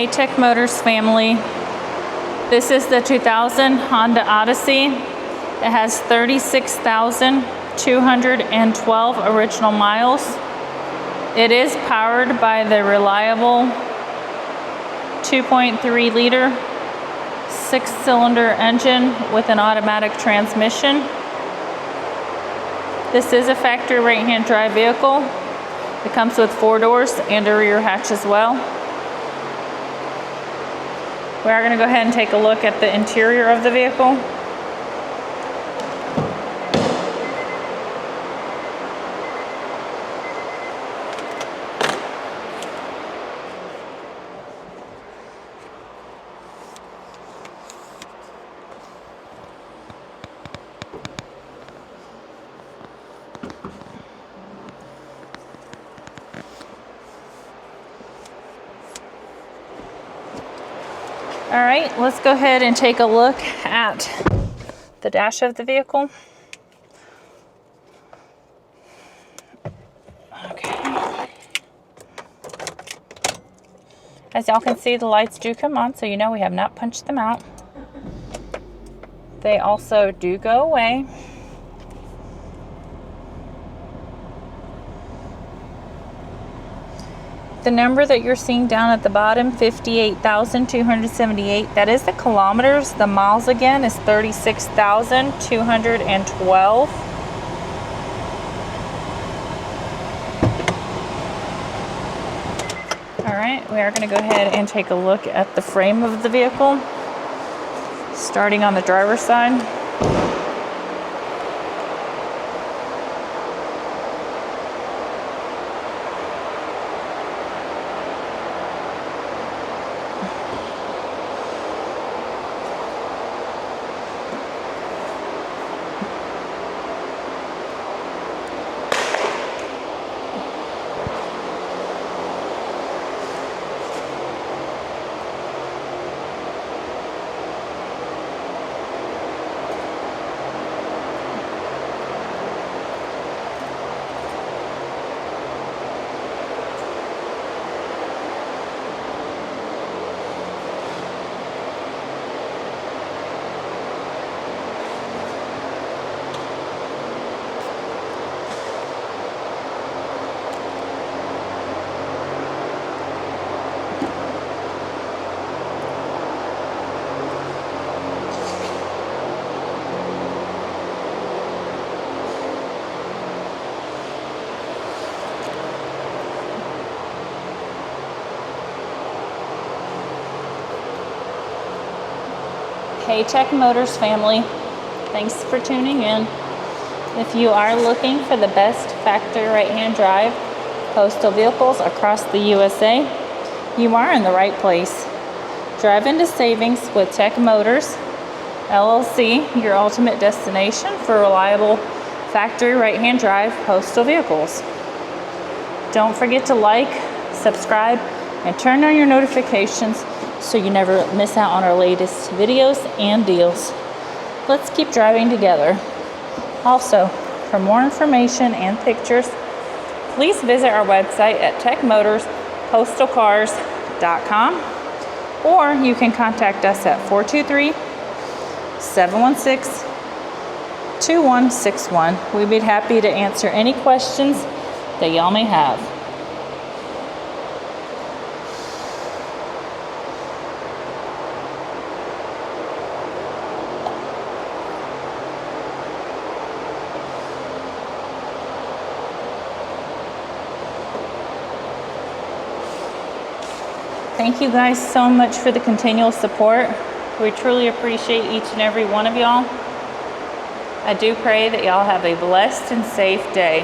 Hey Tech Motors family, this is the 2000 Honda Odyssey. It has 36,212 original miles. It is powered by the reliable 2.3 liter 6-cylinder engine with an automatic transmission. This is a factory right-hand drive vehicle. It comes with 4 doors and a rear hatch as well. We are going to go ahead and take a look at the interior of the vehicle. All right, let's go ahead and take a look at the dash of the vehicle. Okay. As y'all can see, the lights do come on, so you know we have not punched them out. They also do go away. The number that you're seeing down at the bottom, 58,278, that is the kilometers. The miles again is 36,212. All right, we are going to go ahead and take a look at the frame of the vehicle, starting on the driver's side. Hey Tech Motors family, thanks for tuning in. If you are looking for the best factory right-hand drive postal vehicles across the USA, you are in the right place. Drive into savings with Tech Motors, LLC, your ultimate destination for reliable factory right-hand drive postal vehicles. Don't forget to like, subscribe, and turn on your notifications so you never miss out on our latest videos and deals. Let's keep driving together. Also, for more information and pictures, please visit our website at techmotorspostalcars.com, or you can contact us at 423-716-2161. We'd be happy to answer any questions that y'all may have. Thank you guys so much for the continual support. We truly appreciate each and every one of y'all. I do pray that y'all have a blessed and safe day.